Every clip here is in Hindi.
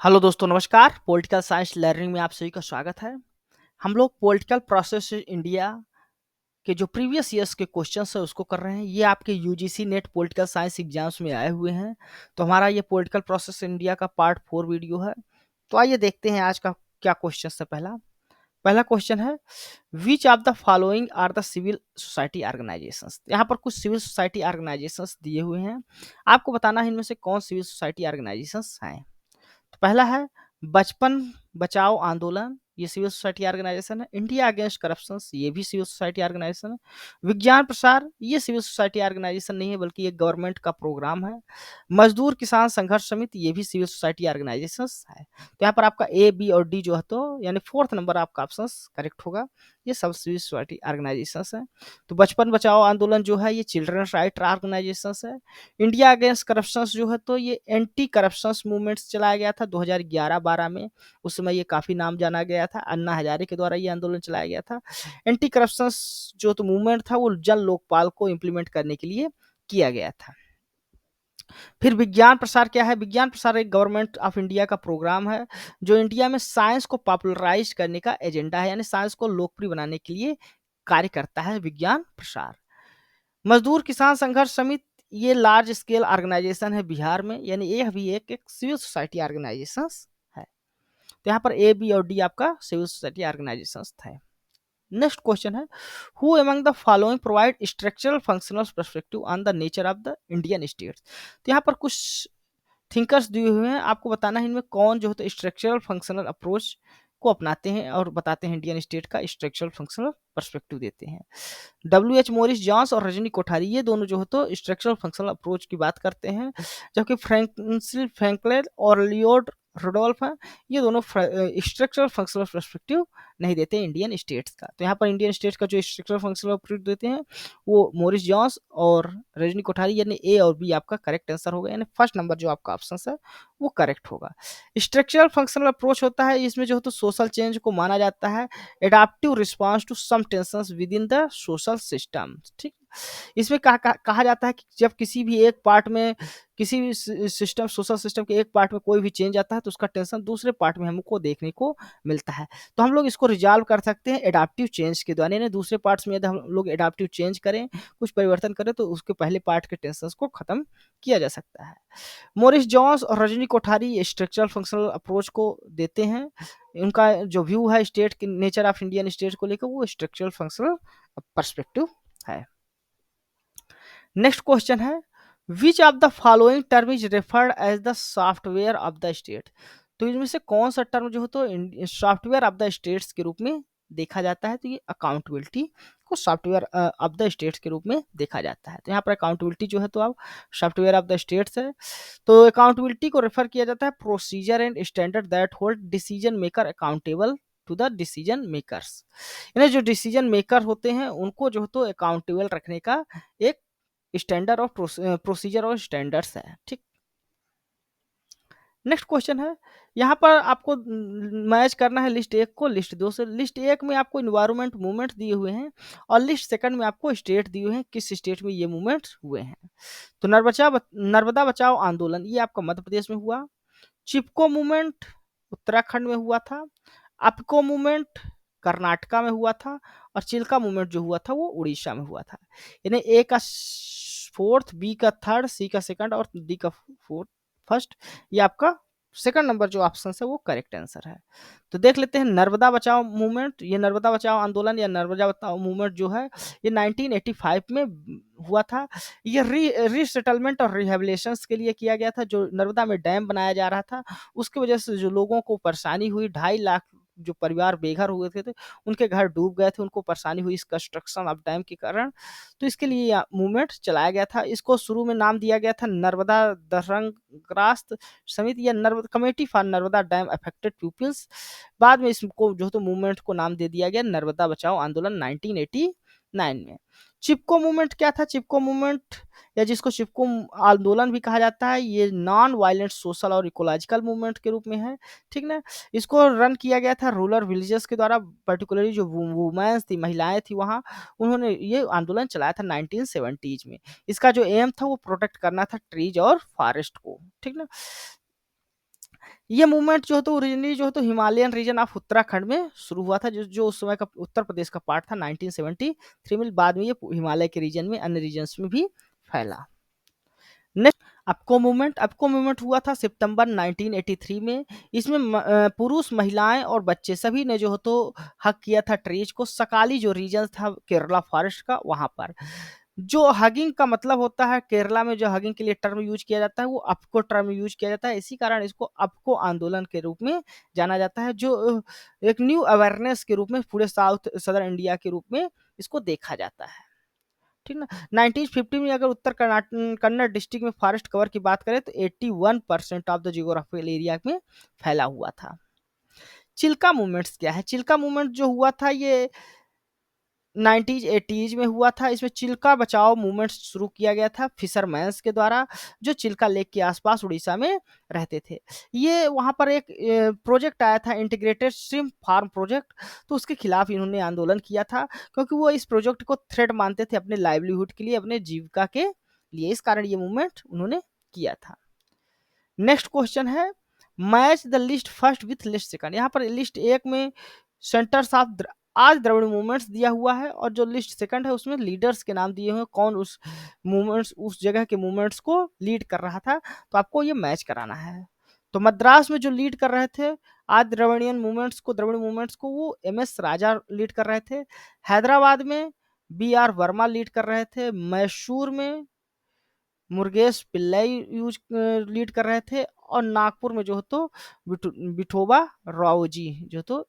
हेलो दोस्तों, नमस्कार। पॉलिटिकल साइंस लर्निंग में आप सभी का स्वागत है। हम लोग पॉलिटिकल प्रोसेस इंडिया के जो प्रीवियस ईयर्स के क्वेश्चंस है उसको कर रहे हैं। ये आपके UGC net political science exams में आए हुए हैं। तो हमारा ये पॉलिटिकल प्रोसेस इंडिया का पार्ट 4 वीडियो है। तो आइए देखते हैं आज का क्या क्वेश्चन है। पहला पहला क्वेश्चन है, which of the following are the civil society organisations. यहाँ पर कुछ सिविल सोसाइटी ऑर्गेनाइजेशंस दिए हुए हैं, आपको बताना है इनमें से कौन सिविल सोसाइटी ऑर्गेनाइजेशंस हैं। तो पहला है बचपन बचाओ आंदोलन, ये सिविल सोसाइटी ऑर्गेनाइजेशन है। इंडिया अगेंस्ट करप्शन, ये भी सिविल सोसाइटी ऑर्गेनाइजेशन है। विज्ञान प्रसार, ये सिविल सोसाइटी ऑर्गेनाइजेशन नहीं है बल्कि ये गवर्नमेंट का प्रोग्राम है। मजदूर किसान संघर्ष समिति, ये भी सिविल सोसाइटी ऑर्गेनाइजेशन है। तो यहाँ पर आपका ए बी और डी जो है तो यानी फोर्थ नंबर आपका ऑप्शन करेक्ट होगा। ये सब सिविल सोसाइटी ऑर्गेनाइजेशन है। तो बचपन बचाओ आंदोलन जो है ये चिल्ड्रंस राइट ऑर्गेनाइजेशन है। इंडिया अगेंस्ट करप्शन जो है तो ये एंटी करप्शन मूवमेंट्स चलाया गया था 2011-12 में। उस समय ये काफी नाम जाना गया था, अन्ना हजारे के द्वारा ये आंदोलन चलाया गया था। एंटी करप्शन जो तो मूवमेंट था वो जन लोकपाल को इम्प्लीमेंट करने के लिए किया गया था। फिर विज्ञान प्रसार क्या है? विज्ञान प्रसार एक गवर्नमेंट ऑफ इंडिया का प्रोग्राम है जो इंडिया में साइंस को पॉपुलराइज करने का एजेंडा है, यानी साइंस को लोकप्रिय बनाने के लिए कार्य करता है विज्ञान प्रसार। मजदूर किसान संघर्ष समिति, ये लार्ज स्केल ऑर्गेनाइजेशन है बिहार में, यानी ये भी एक सिविल सोसाइटी ऑर्गेनाइजेशन है। तो यहाँ पर ए बी और डी आपका सिविल सोसाइटी ऑर्गेनाइजेशन है। नेक्स्ट क्वेश्चन है, who among the following provide structural functional perspective on the nature of the Indian states. तो यहाँ पर कुछ थिंकर्स दिए हुए हैं, आपको बताना है इनमें कौन जो है तो स्ट्रक्चरल फंक्शनल अप्रोच को अपनाते हैं और बताते हैं इंडियन स्टेट का स्ट्रक्चरल फंक्शनल पर्सपेक्टिव देते हैं। डब्ल्यू एच मोरिस जॉन्स और रजनी कोठारी, ये दोनों जो है तो स्ट्रक्चरल फंक्शनल अप्रोच की बात करते हैं। जबकि फ्रैंसिस फ्रैंकलिन और लियोड रोडोल्फ हैं, ये दोनों स्ट्रक्चरल फंक्शनल पर्सपेक्टिव नहीं देते इंडियन स्टेट्स का। तो यहाँ पर इंडियन स्टेट्स का जो स्ट्रक्चरल फंक्शनल पर्सपेक्टिव देते हैं वो मोरिस जॉन्स और रजनी कोठारी, यानी ए और बी आपका करेक्ट आंसर होगा, यानी फर्स्ट नंबर जो आपका ऑप्शन है वो करेक्ट होगा। स्ट्रक्चरल फंक्शनल अप्रोच होता है, इसमें जो है तो सोशल चेंज को माना जाता है adaptive response to some tensions within the social system. ठीक, इसमें कहा जाता है कि जब किसी भी एक पार्ट में, किसी भी सिस्टम, सोशल सिस्टम के एक पार्ट में कोई भी चेंज आता है तो उसका टेंशन दूसरे पार्ट में हमको देखने को मिलता है। तो हम लोग इसको रिजॉल्व कर सकते हैं एडाप्टिव चेंज के द्वारा, यानी दूसरे पार्ट्स में यदि हम लोग एडाप्टिव चेंज करें, कुछ परिवर्तन करें तो उसके पहले पार्ट के टेंशन को खत्म किया जा सकता है। मोरिस जॉन्स और Rajni Kothari structural functional approach को देते हैं। उनका जो व्यू है स्टेट के नेचर ऑफ इंडियन स्टेट को लेकर वो स्ट्रक्चरल फंक्शनल पर्सपेक्टिव है। नेक्स्ट क्वेश्चन है, which of the following term is referred as the software of the state. तो इनमें से कौन सा टर्म जो है तो सॉफ्टवेयर ऑफ द स्टेट्स के रूप में देखा जाता है? तो ये अकाउंटेबिलिटी को सॉफ्टवेयर ऑफ द स्टेट्स के रूप में देखा जाता है। तो यहाँ पर अकाउंटेबिलिटी जो है तो अब सॉफ्टवेयर ऑफ द स्टेट्स है। तो अकाउंटेबिलिटी को रेफर किया जाता है procedure and standard that hold decision maker accountable to the decision makers, यानी जो डिसीजन मेकर होते हैं उनको जो है तो अकाउंटेबल रखने का एक स्टैंडर्ड ऑफ प्रोसीजर और स्टैंडर्ड्स है। ठीक, नेक्स्ट क्वेश्चन है, यहाँ पर आपको मैच करना है लिस्ट एक को लिस्ट दो से। लिस्ट एक में आपको इन्वायरमेंट मूवमेंट दिए हुए हैं और लिस्ट सेकंड में आपको स्टेट दिए हुए हैं, किस स्टेट में ये मूवमेंट हुए हैं। तो नर्मदा बचाओ आंदोलन ये आपका मध्य प्रदेश में हुआ। चिपको मूवमेंट उत्तराखंड में हुआ था। अपको मूवमेंट कर्नाटका में हुआ था और चिल्का मूवमेंट जो हुआ था वो उड़ीसा में हुआ था। यानी ए का फोर्थ, बी का थर्ड, सी का सेकंड और डी का फोर्थ फर्स्ट, ये आपका सेकंड नंबर जो ऑप्शन है वो करेक्ट आंसर है। तो देख लेते हैं नर्मदा बचाओ मूवमेंट, ये नर्मदा बचाओ आंदोलन या नर्मदा बचाओ मूवमेंट जो है ये 1985 में हुआ था। ये रीसेटलमेंट और रिहेबिलिटेशन के लिए किया गया था। जो नर्मदा में डैम बनाया जा रहा था उसकी वजह से जो लोगों को परेशानी हुई, 2.5 लाख जो परिवार बेघर हुए थे उनके घर डूब गए थे, उनको परेशानी हुई इस कंस्ट्रक्शन ऑफ डैम के कारण। तो इसके लिए मूवमेंट चलाया गया था। इसको शुरू में नाम दिया गया था नर्मदा दरंग्रास्त समिति या Narmada committee for Narmada dam affected peoples. बाद में इसको जो तो मूवमेंट को नाम दे दिया गया नर्मदा बचाओ आंदोलन 1989 में। चिपको मूवमेंट क्या था? चिपको मूवमेंट या जिसको चिपको आंदोलन भी कहा जाता है ये नॉन वायलेंट सोशल और इकोलॉजिकल मूवमेंट के रूप में है। ठीक ना, इसको रन किया गया था रूरल विलेजेस के द्वारा, पर्टिकुलरली जो वुमेन्स थी, महिलाएं थी वहाँ, उन्होंने ये आंदोलन चलाया था 1970s में। इसका जो एम था वो प्रोटेक्ट करना था ट्रीज और फॉरेस्ट को। ठीक ना, ये मूवमेंट जो है तो ओरिजिनली जो है तो हिमालयन रीजन ऑफ उत्तराखंड में शुरू हुआ था, जो उस समय का उत्तर प्रदेश का पार्ट था 1973 में। बाद में ये हिमालय के रीजन में, अन्य रीजन्स में भी फैला। अप्को मूवमेंट हुआ था सितंबर 1983 में। इसमें पुरुष, महिलाएं और बच्चे सभी ने जो हो तो हक किया था ट्रीज को। सकाली जो रीजन था केरला फॉरेस्ट का, वहां पर जो हगिंग का मतलब होता है, केरला में जो हगिंग के लिए टर्म यूज किया जाता है वो अप्को टर्म यूज किया जाता है। इसी कारण इसको अप्को आंदोलन के रूप में जाना जाता है, जो एक न्यू अवेयरनेस के रूप में पूरे साउथ सदर इंडिया के रूप में इसको देखा जाता है। ठीक ना। 1950 में अगर उत्तर कन्नड़ डिस्ट्रिक्ट में फॉरेस्ट कवर की बात करें तो 81% ऑफ द जियोग्राफिकल एरिया में फैला हुआ था। चिल्का मूवमेंट्स क्या है? चिल्का मूवमेंट जो हुआ था ये 90s 80s में हुआ था। इसमें चिल्का बचाओ मूवमेंट शुरू किया गया था फिशरमैन्स के द्वारा, जो चिल्का लेक के आसपास उड़ीसा में रहते थे। ये वहां पर एक प्रोजेक्ट आया था, इंटीग्रेटेड श्रिम्प फार्म प्रोजेक्ट, तो उसके खिलाफ इन्होंने आंदोलन किया था, क्योंकि वो इस प्रोजेक्ट को थ्रेट मानते थे अपने लाइवलीहुड के लिए, अपने जीविका के लिए। इस कारण ये मूवमेंट उन्होंने किया था। नेक्स्ट क्वेश्चन है, match the list first with list second. यहाँ पर लिस्ट एक में सेंटर्स ऑफ आज द्रविड़ मूवमेंट्स दिया हुआ है, और जो लिस्ट सेकंड है उसमें लीडर्स के नाम दिए हुए हैं, कौन उस मूवमेंट्स, उस जगह के मूवमेंट्स को लीड कर रहा था। तो आपको ये मैच कराना है। तो मद्रास में जो लीड कर रहे थे आज द्रविड़ियन मूवमेंट्स को, द्रविड़ मूवमेंट्स को, वो MS राजा लीड कर रहे थे। हैदराबाद में BR वर्मा लीड कर रहे थे। मैसूर में मुर्गेश पिल्लई लीड कर रहे थे, और नागपुर में जो है तो विठोबा राव जी जो तो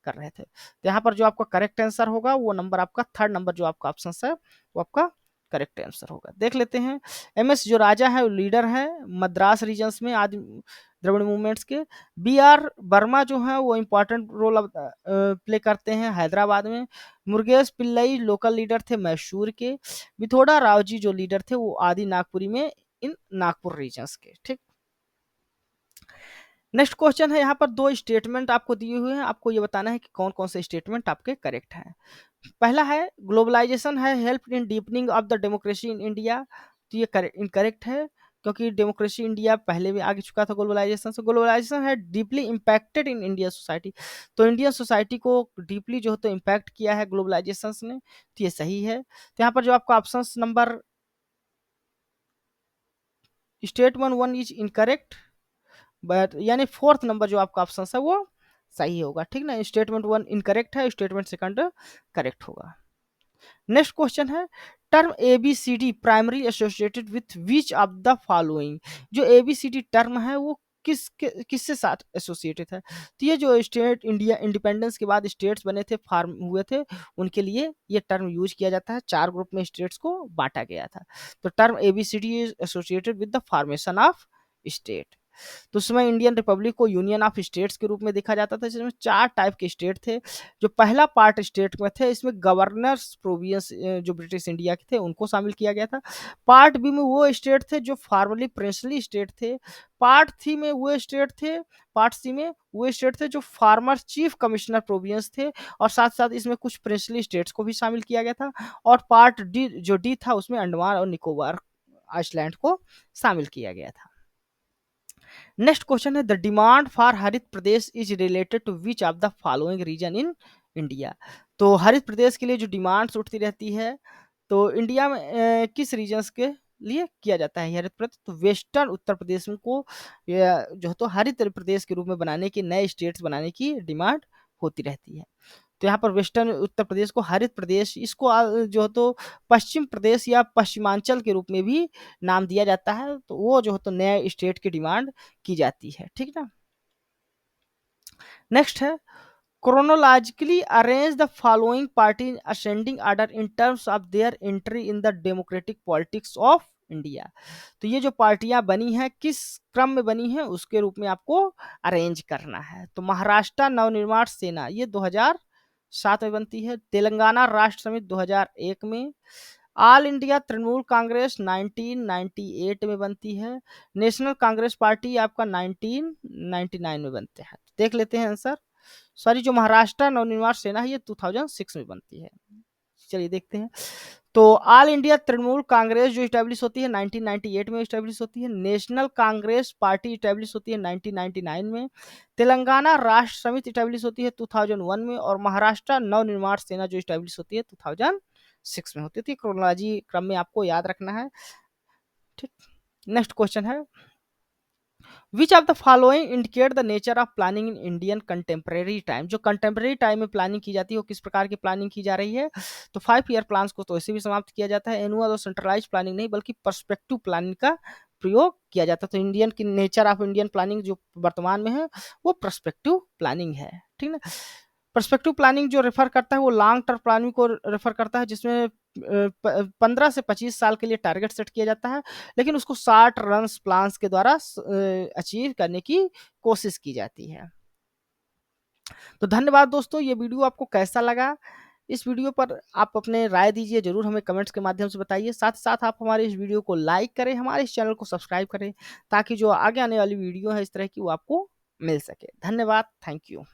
कर रहे थे। तो यहाँ पर जो आपका करेक्ट आंसर होगा वो नंबर आपका थर्ड नंबर जो आपका ऑप्शन है वो आपका करेक्ट आंसर होगा। देख लेते हैं। MS जो राजा है वो लीडर है मद्रास रीजन्स में आदि द्रविड़ मूवमेंट्स के। BR वर्मा जो है वो इंपॉर्टेंट रोल प्ले करते हैं हैदराबाद में। मुर्गेश पिल्लई लोकल लीडर थे मैसूर के। विथोड़ा राव जी जो लीडर थे वो आदि नागपुरी में, इन नागपुर रीजन्स के। ठीक। नेक्स्ट क्वेश्चन है, यहाँ पर दो स्टेटमेंट आपको दिए हुए हैं, आपको ये बताना है कि कौन कौन से स्टेटमेंट आपके करेक्ट हैं। पहला है ग्लोबलाइजेशन है help in deepening of the democracy in India. तो ये इनकरेक्ट है, क्योंकि डेमोक्रेसी इंडिया पहले भी आगे चुका था ग्लोबलाइजेशन से। ग्लोबलाइजेशन है deeply impacted in India society. तो इंडियन सोसाइटी को डीपली जो है तो इम्पैक्ट किया है ग्लोबलाइजेशन ने, तो ये सही है। तो यहाँ पर जो आपका option number statement 1 is incorrect, but यानी फोर्थ नंबर जो आपका ऑप्शन है वो सही होगा। ठीक ना। स्टेटमेंट 1 इनकरेक्ट है, स्टेटमेंट सेकंड करेक्ट होगा। नेक्स्ट क्वेश्चन है, term ABCD primary associated with which of the following. जो ABCD टर्म है वो किससे साथ एसोसिएटेड है? तो ये जो स्टेट इंडिया इंडिपेंडेंस के बाद स्टेट्स बने थे, फार्म हुए थे, उनके लिए ये टर्म यूज किया जाता है। 4 ग्रुप में स्टेट्स को बांटा गया था। तो term ABCD is associated with the formation of state. तो उसमें इंडियन रिपब्लिक को यूनियन ऑफ स्टेट्स के रूप में देखा जाता था, जिसमें 4 टाइप के स्टेट थे। जो पहला पार्ट स्टेट में थे, इसमें गवर्नर्स प्रोविंस जो ब्रिटिश इंडिया के थे उनको शामिल किया गया था। पार्ट बी में वो स्टेट थे जो फॉर्मली प्रिंसली स्टेट थे। पार्ट सी में वो स्टेट थे पार्ट सी में वो स्टेट थे जो फार्मर चीफ कमिश्नर प्रोविंस थे, और साथ साथ इसमें कुछ प्रिंसली स्टेट्स को भी शामिल किया गया था। और पार्ट डी जो डी था उसमें अंडमान और निकोबार आइसलैंड को शामिल किया गया था। नेक्स्ट क्वेश्चन है, the demand for Harit Pradesh is related to which of the following region in India. तो हरित प्रदेश के लिए जो डिमांड्स उठती रहती है, तो इंडिया में किस रीजन्स के लिए किया जाता है हरित प्रदेश? तो वेस्टर्न उत्तर प्रदेश को जो है तो हरित प्रदेश के रूप में बनाने की, नए स्टेट्स बनाने की डिमांड होती रहती है। तो यहाँ पर वेस्टर्न उत्तर प्रदेश को हरित प्रदेश, इसको जो है तो पश्चिम प्रदेश या पश्चिमांचल के रूप में भी नाम दिया जाता है। तो वो जो है तो नए स्टेट की डिमांड की जाती है। ठीक ना। नेक्स्ट है, chronologically arrange the following party in ascending order in terms of their entry in the democratic politics of India. तो ये जो पार्टियां बनी हैं किस क्रम में बनी हैं उसके रूप में आपको अरेंज करना है। तो महाराष्ट्र नवनिर्माण सेना ये 2007 में बनती है। तेलंगाना राष्ट्र समिति 2001 में। ऑल इंडिया तृणमूल कांग्रेस 1998 में बनती है। नेशनल कांग्रेस पार्टी आपका 1999 में बनते हैं। देख लेते हैं आंसर। सॉरी, जो महाराष्ट्र नवनिर्माण सेना है ये 2006 में बनती है। चलिए देखते हैं। तो ऑल इंडिया तृणमूल कांग्रेस जो इस्टेब्लिश होती है 1998 में इस्टेब्लिश होती है। नेशनल कांग्रेस पार्टी इस्टेब्लिश होती है 1999 में। तेलंगाना राष्ट्र समिति इस्टेब्लिश होती है 2001 में। और महाराष्ट्र नवनिर्माण सेना जो इस्टेब्लिश होती है 2006 में होती थी। क्रोनोलॉजी क्रम में आपको याद रखना है। ठीक, नेक्स्ट क्वेश्चन है, which of the following indicate the nature of planning in Indian contemporary time. जो कंटेम्प्रेरी टाइम में प्लानिंग की जाती है वो किस प्रकार की प्लानिंग की जा रही है। तो 5 ईयर प्लान्स को तो ऐसे भी समाप्त किया जाता है। एनुअल और सेंट्रलाइज प्लानिंग नहीं बल्कि पर्सपेक्टिव प्लानिंग का प्रयोग किया जाता है। तो इंडियन की नेचर ऑफ इंडियन प्लानिंग जो वर्तमान में है वो पर्सपेक्टिव प्लानिंग है। ठीक है, पर्सपेक्टिव प्लानिंग जो रेफर करता है वो लॉन्ग टर्म प्लानिंग को रेफर करता है, जिसमें 15 से 25 साल के लिए टारगेट सेट किया जाता है, लेकिन उसको 60 रन प्लान्स के द्वारा अचीव करने की कोशिश की जाती है। तो धन्यवाद दोस्तों, ये वीडियो आपको कैसा लगा। इस वीडियो पर आप अपने राय दीजिए, जरूर हमें कमेंट्स के माध्यम से बताइए। साथ ही साथ आप हमारे इस वीडियो को लाइक करें, हमारे इस चैनल को सब्सक्राइब करें, ताकि जो आगे आने वाली वीडियो है इस तरह की वो आपको मिल सके। धन्यवाद, थैंक यू।